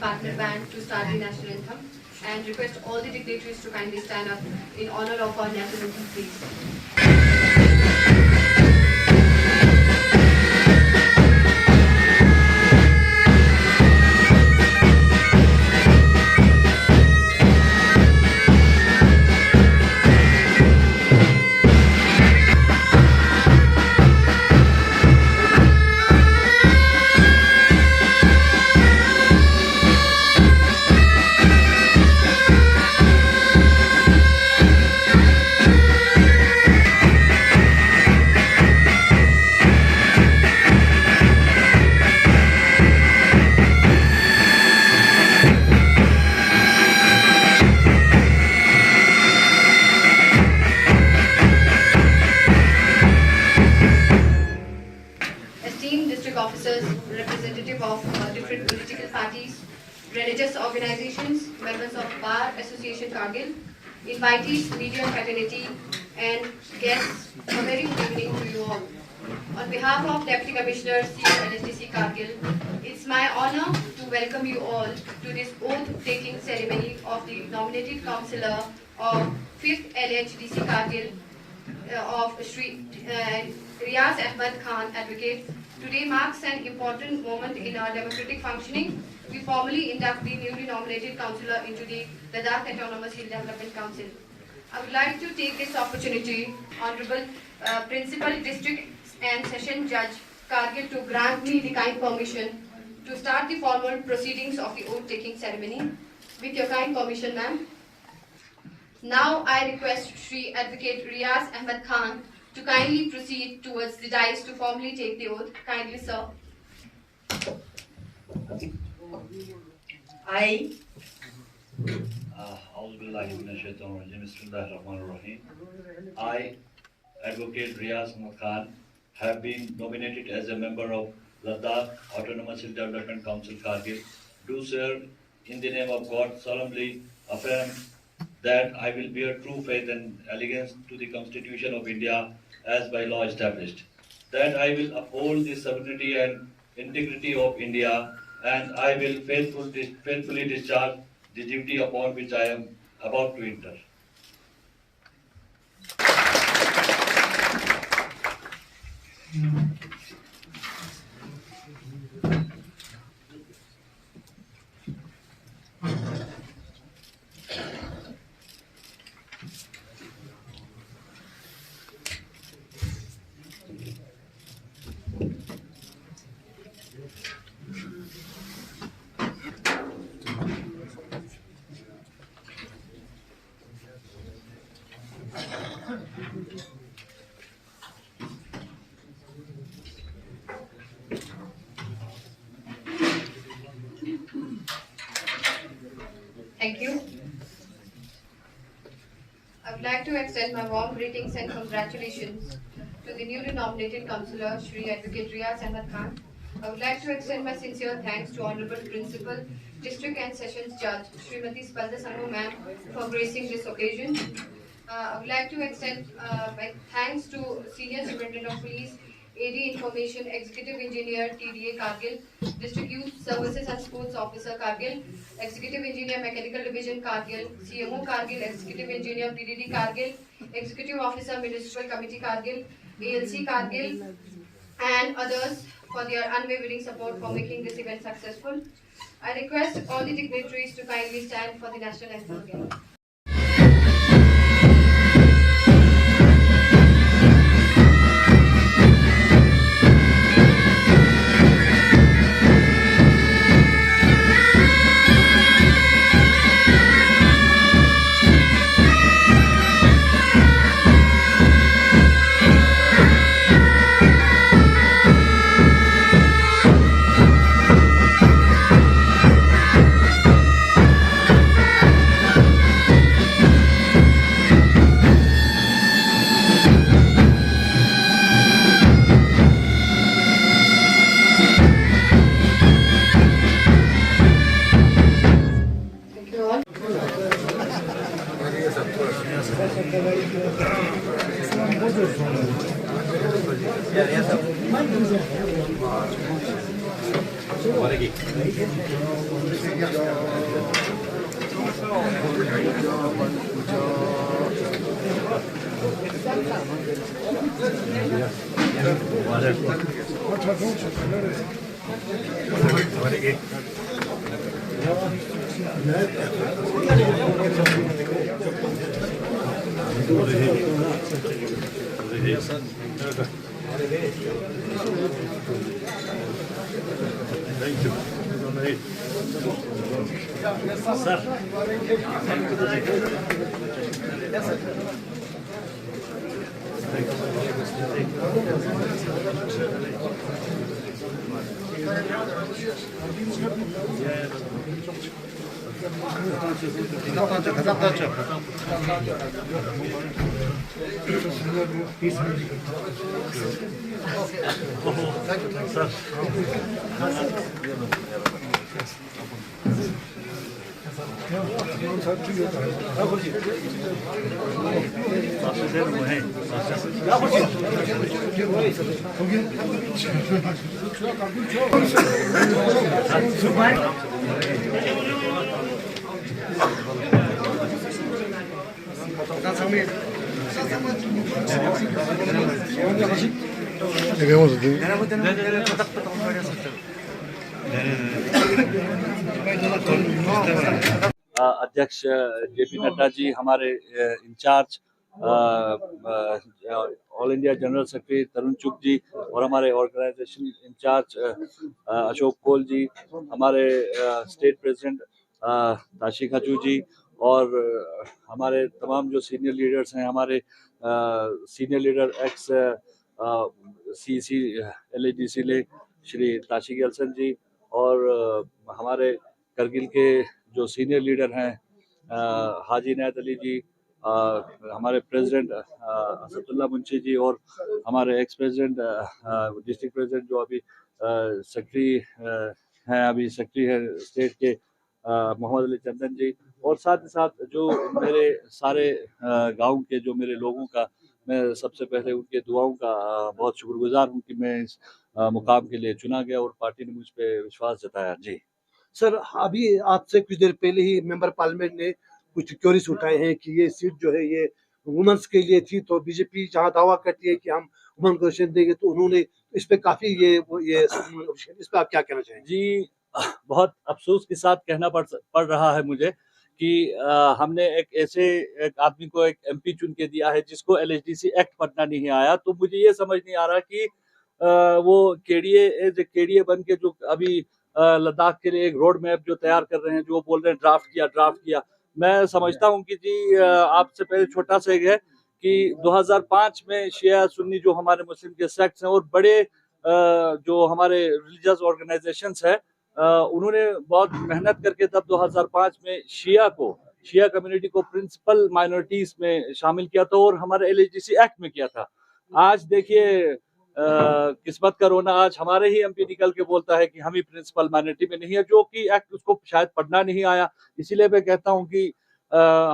partner band to start the national anthem and request all the dignitaries to kindly stand up in honor of our national anthem, please. Esteemed district officers, representative of different political parties, religious organizations, members of Bar Association Kargil, invitees, media fraternity, and guests, a very good evening to you all. On behalf of Deputy Commissioner CLHDC Kargil, it's my honor to welcome you all to this oath-taking ceremony of the nominated councillor of 5th LHDC Kargil of Shri Riaz Ahmed Khan, Advocate. Today marks an important moment in our democratic functioning. We formally induct the newly nominated councillor into the Ladakh Autonomous Hill Development Council. I would like to take this opportunity, Honorable Principal District and Session Judge Kargil, to grant me the kind permission to start the formal proceedings of the oath-taking ceremony. With your kind permission, ma'am. Now I request Shri Advocate Riaz Ahmed Khan to kindly proceed towards the dais to formally take the oath. Kindly, sir. I I, Advocate Riaz Ahmed Khan, have been nominated as a member of Ladakh Autonomous Hill Development Council Kargil, do serve in the name of God, solemnly affirm that I will bear true faith and allegiance to the Constitution of India as by law established, that I will uphold the sovereignty and integrity of India, and I will faithfully discharge the duty upon which I am about to enter. Thank you. I would like to extend my warm greetings and congratulations to the newly nominated councillor, Shri Advocate Riaz Ahmed Khan. I would like to extend my sincere thanks to Honorable Principal, District and Sessions Judge, Srimati Spalda Sanu ma'am, for gracing this occasion. I would like to extend my thanks to Senior Superintendent of Police, AD Information, Executive Engineer, TDA Kargil, District Youth Services and Sports Officer Kargil, Executive Engineer Mechanical Division Kargil, CMO Kargil, Executive Engineer PDD Kargil, Executive Officer Municipal Committee Kargil, ALC Kargil, and others for their unwavering support for making this event successful. I request all the dignitaries to kindly stand for the national anthem again. Thank you all. अध्यक्ष JP Nadda ji, हमारे incharge all India general secretary Tarun Chugh ji और हमारे organisation incharge Ashok Koul ji, हमारे state president Tashi Khaju ji और हमारे तमाम जो senior leaders हैं, हमारे senior leader ex CC LADC Leh Shri Tashi गलसन जी और हमारे करगिल के जो सीनियर लीडर हैं हाजी इनायत अली जी, हमारे प्रेसिडेंट असदुल्ला मुंशी जी और हमारे एक्स प्रेसिडेंट डिस्ट्रिक्ट प्रेसिडेंट जो अभी सेक्रेटरी हैं, अभी सेक्रेटरी है स्टेट के मोहम्मद अली चंदन जी, और साथ ही साथ जो मेरे सारे गांव के जो मेरे लोगों का मैं सबसे पहले उनके दुआओं का बहुत शुक्रगुजार हूं कि मैं इस मुकाम के लिए चुना गया और पार्टी ने मुझ पर विश्वास जताया। जी सर, अभी आपसे कुछ देर पहले ही मेंबर पार्लियामेंट ने कुछ क्योरीज उठाए हैं कि ये सीट जो है ये वुमेन्स के लिए थी, तो बीजेपी जहां दावा करती है कि हम वुमेन को रिजर्वेशन देंगे, तो उन्होंने इस पे काफी ये इस पे आप क्या कहना चाहेंगे? जी, बहुत अफसोस के साथ कहना पड़ रहा है मुझे कि हमने एक आदमी को एक MP चुन के दिया है जिसको LHDC एक्ट पढ़ना नहीं आया। तो मुझे ये समझ नहीं आ रहा कि वो केडीए बन के जो अभी लद्दाख के लिए एक रोड मैप जो तैयार कर रहे हैं, जो बोल रहे हैं ड्राफ्ट किया। मैं समझता हूँ कि जी आपसे पहले छोटा सा एक है कि 2005 में शिया सुन्नी जो हमारे मुस्लिम के सेक्ट्स हैं और बड़े जो हमारे रिलीजियस ऑर्गेनाइजेशंस है, उन्होंने बहुत मेहनत करके तब 2005 में शिया कम्युनिटी को प्रिंसिपल माइनॉरिटीज में शामिल किया था और हमारे LHDC एक्ट में किया था। आज देखिए किस्मत का रोना, आज हमारे ही MP निकल के बोलता है कि हम ही प्रिंसिपल माइनॉरिटी में नहीं है, जो कि एक्ट उसको शायद पढ़ना नहीं आया। इसीलिए मैं कहता हूं कि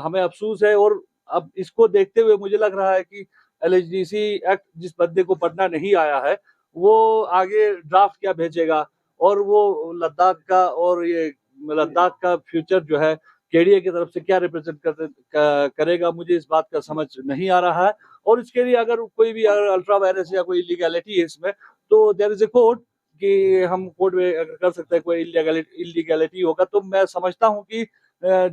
हमें अफसोस है और अब इसको देखते हुए मुझे लग रहा है कि LHDC एक्ट जिस बंदे को पढ़ना नहीं आया है वो आगे ड्राफ्ट क्या भेजेगा और वो लद्दाख का फ्यूचर जो है केडीए की तरफ से क्या रिप्रेजेंट करेगा, मुझे इस बात का समझ नहीं आ रहा है। और इसके लिए अगर कोई भी अल्ट्रा वायरस या कोई इलीगैलिटी है इसमें, तो देयर इज ए कोर्ट कि हम कोर्ट में अगर कर सकते हैं कोई इलीगैलिटी होगा, तो मैं समझता हूं कि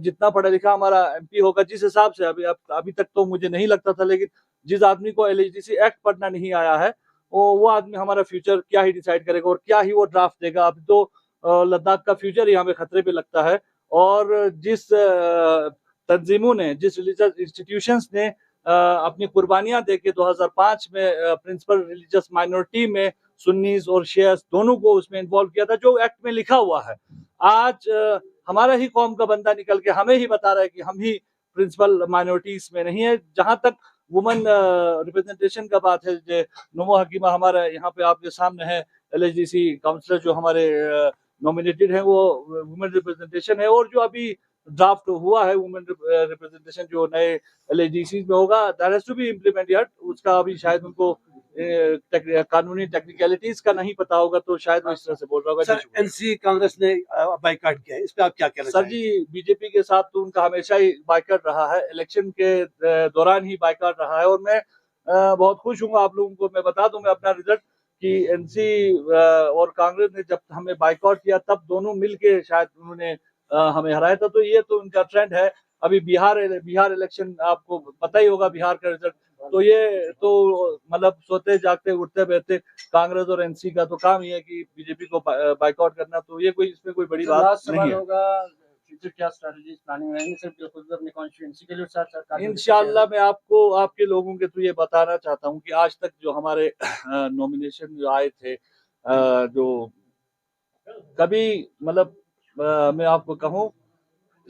जितना पढ़ा लिखा हमारा MP होगा, जिस हिसाब से अभी तक तो मुझे नहीं लगता था, लेकिन जिस आदमी को LHDC एक्ट पढ़ना नहीं आया है वो आदमी हमारा फ्यूचर क्या ही डिसाइड करेगा और क्या ही वो ड्राफ्ट देगा। अभी तो लद्दाख का फ्यूचर ही हमें खतरे पे लगता है। और जिस तंजीमों ने, जिस रिलीजियस इंस्टीट्यूशंस ने अपनी कुर्बानियां देके 2005 में प्रिंसिपल रिलीजियस माइनॉरिटी में सुन्नीस और शियास दोनों को उसमें इन्वॉल्व किया था, जो एक्ट में लिखा हुआ है, आज हमारा ही कौम का बंदा निकल के हमें ही बता रहा है कि हम ही प्रिंसिपल माइनॉरिटीज में नहीं है। जहां तक वुमेन रिप्रेजेंटेशन का बात है, जो नमो हकीमा हमारा यहाँ पे आपके सामने है, LHDC काउंसलर जो हमारे नॉमिनेटेड हैं, वो वुमेन रिप्रेजेंटेशन है। और जो अभी ड्राफ्ट हुआ है वुमेन रिप्रेजेंटेशन जो नए LHDC में होगा, that has to be implemented, उसका अभी शायद उनको कानूनी टेक्निकलिटीज का नहीं पता होगा तो शायद वो इस तरह से बोल रहा होगा। सर एनसी कांग्रेस ने बाइकाट किया है, इस पे आप क्या कहना सर चाहेंगे? जी, बीजेपी के साथ तो उनका हमेशा ही बाइकाट रहा है, इलेक्शन के दौरान ही बाइकाट रहा है। और मैं बहुत खुश हूँ, आप लोगों को मैं बता दूं मैं अपना रिजल्ट कि एनसी और कांग्रेस ने जब हमें बाइकाट किया तब दोनों मिलके शायद उन्होंने हमें हराया था। तो ये तो उनका ट्रेंड है। अभी बिहार इलेक्शन आपको पता ही होगा, बिहार का रिजल्ट तो ये तो मतलब सोते जागते उठते बैठते कांग्रेस और एनसी का तो काम ही है कि बीजेपी को बाइकआउट करना। तो ये कोई इसमें कोई बड़ी बात नहीं है। होगा फ्यूचर क्या स्ट्रेटजीज प्लानिंग रहेंगे सिर्फ खुद अपनी कॉन्स्टिट्यूएंसी के लिए, साथ साथ इंशाल्लाह मैं आपको आपके लोगों के थ्रू ये बताना चाहता हूँ कि आज तक जो हमारे नॉमिनेशन जो आए थे जो कभी मतलब मैं आपको कहूँ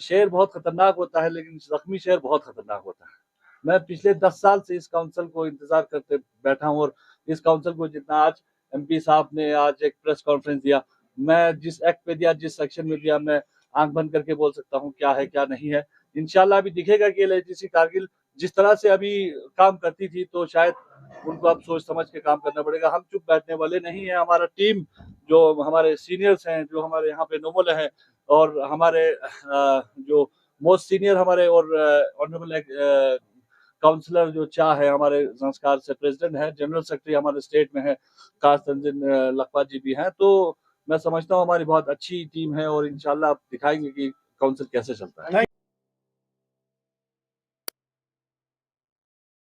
शेर बहुत खतरनाक होता है लेकिन जख्मी शेर बहुत खतरनाक होता है। मैं पिछले 10 साल से इस काउंसिल को इंतजार करते बैठा हूँ और इस काउंसिल को जितना आज एमपी साहब ने आज एक प्रेस कॉन्फ्रेंस दिया, मैं जिस एक्ट पे दिया, जिस सेक्शन में दिया, मैं आंख बंद करके बोल सकता हूँ क्या है क्या नहीं है। इंशाल्लाह अभी दिखेगा कि एलआईटीसी कारगिल जिस तरह से अभी काम करती थी तो शायद उनको अब सोच समझ के काम करना पड़ेगा। हम चुप बैठने वाले नहीं है। हमारा टीम जो हमारे सीनियर्स हैं, जो हमारे यहाँ पे नोमल हैं और हमारे जो मोस्ट सीनियर हमारे और ऑनरेबल काउंसलर जो चाह है हमारे संस्कार से प्रेसिडेंट है, जनरल सेक्रेटरी हमारे स्टेट में है, खास तंजीन लखपत जी भी हैं। तो मैं समझता हूँ हमारी बहुत अच्छी टीम है और इंशाल्लाह आप दिखाएंगे कि काउंसिल कैसे चलता है।